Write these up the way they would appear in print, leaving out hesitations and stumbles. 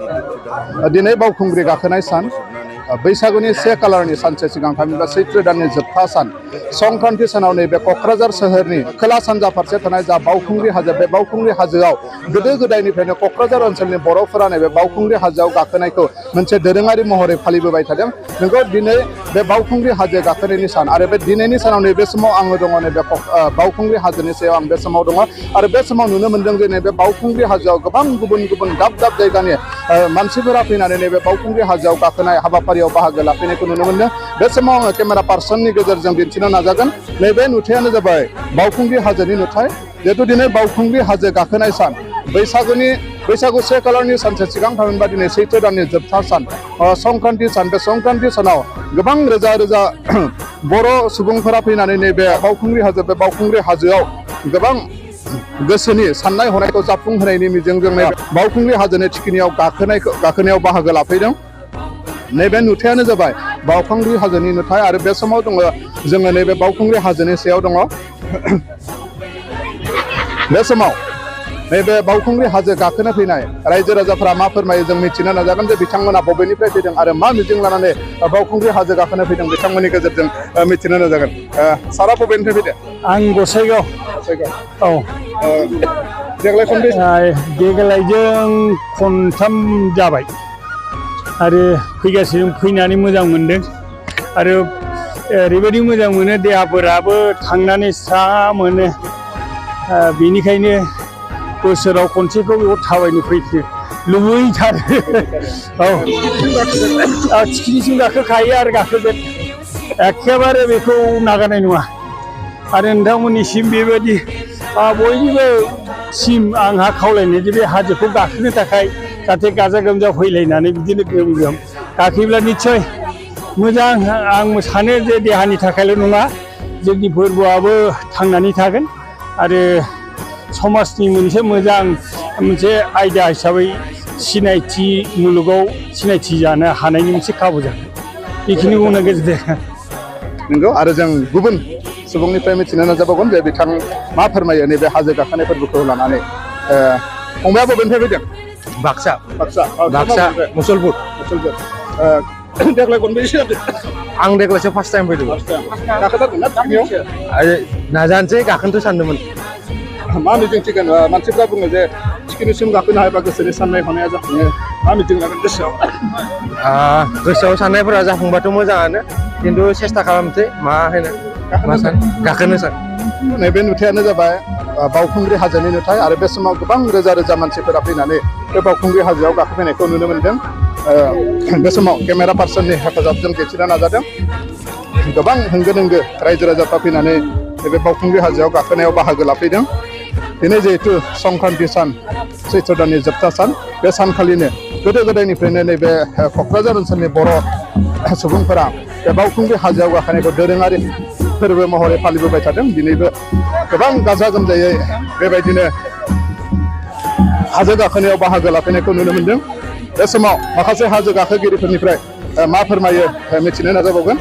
दिनै बावखुंग्रि गाखोनाय सान बैसागुनि 1 खालारनि सानसे सिगां थामहिनबा सैत्र दाननि जोबथा सान संक्रान्ति सानाव नैबे क'क्राझार सोहोरनि खोला सानजा फारसे थानाय जा बावखुंग्रि हाजो बे बावखुंग्रि हाजोआव गोदो गोदायनिफ्रायनो क'क्राझार ओनसोलनि बर'फोरा नैबे बावखुंग्रि हाजोआव गाखोनायखौ मोनसे दोरोङारि महरै फालिबोबाय थादों। नंगौ दिनै बे बावखुंग्रि हाजो गाखोनायनि सान आरो बे दिनैनि सानाव नैबे समाव आङो दङ नैबे बावखुंग्रि हाजोनि सायाव आं बे समाव दङ आरो बे समाव नुनो मोन्दों जे नैबे बावखुंग्रि हाजोआव गोबां गुबुन गुबुन दाब दाब जायगानि मानसिफोरा फैनानै नैबे बावखुंग्रि हाजोआव गाखोनाय हाबाफारियाव बाहागो लाफैनायखौ नुनो मोन्दों। बे समाव आङो केमेरा पार्सननि गेजेरजों दिन्थिनो नाजागोन। नैबे नुथायानो जाबाय बावखुंग्रि हाजोनि नुथाय। जिहेतु दिनै बावखुंग्रि हाजो गाखोनाय सान बैसागु 1 खालारनि सानसे सिगां थामहिनबा दिनै सैत्र दाननि जोबथा सान संक्रान्ति सान बे संक्रान्ति सानाव गोबां रोजा रोजा बर' सुबुंफोरा फैनानै नैबे बावखुंग्रि हाजोआव गोबां गोसोनि साननाय हनायखौ जाफुंहोनायनि मिजिंजों बावखुंग्रि हाजोनि थिखिनियाव गाखोनायाव बाहागो लाफैदों। नैबे नुथायानो जाबाय बावखुंग्रि हाजोनि नुथाय आरो बे समाव दङ जोङो नैबे बावखुंग्रि हाजोनि सायाव दङ। बे समाव नैबे बावखुंग्रि हाजो गाखोनो फैनाय रायजो राजाफोरा मा फोरमायो जों मिथिनो नाजागोन जे बिथांमोना बबेनिफ्राय फैदों आरो मा मिजिं लानानै बावखुंग्रि हाजो गाखोनो फैदों बिथांमोननि गेजेरजों मिथिनो नाजागोन। सारा बबेनिफ्राय फैदो? आं गसाइगाव। औ देग्लाय खनबेसे? देग्लायजों खनथाम जाबाय आरो फैगासिनो फैनानै मोजां मोनदों आरो ओरैबायदि मोजां मोनो देहाफोराबो थांनानै स्रा मोनो। बेनिखायनो बोसोराव खनसेखौ बेयाव थाबायनो फैनो लुबैथारो। औ थिखिनिसिम गाखोखायो आरो गाखोगोन एखेबारे बेखौ नागारनाय नङा आरो नोंथांमोननिसिम बेबायदि बयनिबो सिम आंहा खावलायनाय जे बे हाजोखौ गाखोनो थाखाय जाहाथे गाजा गोमजा फैलायनानै बिदिनो गोम गोम गाखोयोब्ला निस्सय मोजां। आं सानो जे देहानि थाखायल' नङा जोंनि फोरबोआबो थांनानै थागोन आरो समाजनि मोनसे मोजां मोनसे आयदा हिसाबै सिनायथि मुलुगाव सिनायथि जानो हानायनि मोनसे खाबु जागोन। बेखिनि बुंनो गेजेरजों नंगौ आरो जों गुबुन सुबुंनिफ्राय मिथिनो नाजाबावगोन जे बिथां मा फोरमायो नैबे हाजो गाखोनाय फोरबोखौ लानानै। फंबाया बबेनिफ्राय फैदों? बाक्सा मुसलपुर। देग्लाय खनबेसे जादों? आं देग्लायसो फार्स्ट टाइम फैदों। गाखोथारगोन ना थिखिनियाव? नाजानोसै गाखोनोथ' सानदोंमोन। मा मिजिं थिगोन मानसिफ्रा बुङो जे थिखिनिसिम गाखोनो हायोबा गोसोनि साननाय हनाया जाफुङो मा मिजिं लागोन गोसोआव? गोसोआव साननायफोरा जाफुंबाथ' मोजाङानो खिन्थु सेस्था खालामनोसै मा होनो गाखोनो सान। नैबे नुथायानो जाबाय बावखुंग्रि हाजोनि नुथाय आरो बे समाव गोबां रोजा रोजा मानसिफोरा फैनानै बे बावखुंग्रि हाजोआव गाखोफैनायखौ नुनो मोन्दों। बे समाव केमेरा पार्सननि हेफाजाबजों दिन्थिनो नाजादों। गोबां होंगो दोंगो रायजो राजाफ्रा फैनानै बे बावखुंग्रि हाजोआव गाखोनायाव बाहागो लाफैदों। दिनै जिहेतु संक्रान्ति सान सैत्र दाननि जोबथा सान बे सानखालिनो गोदो गोदायनिफ्रायनो नैबे क'क्राझार ओनसोलनि बर' सुबुंफोरा बे बावखुंग्रि हाजोआव गाखोनायखौ दोरोङारि फोरबो महरै फालिबोबाय थादों। दिनैबो गोबां गाजा गोमजायै बेबायदिनो हाजो गाखोनायाव बाहागो लाफैनायखौ नुनो मोन्दों। बे समाव माखासे हाजो गाखोगिरिफोरनिफ्राय मा फोरमायो मिथिनो नाजाबावगोन।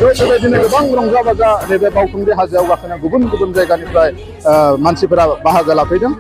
बेबायदिनो गोबां रंजा बाजा नैबे बावखुंग्रि हाजोआव गाखोना गुबुन गुबुन जायगानिफ्राय मानसिफोरा बाहागो लाफैदों।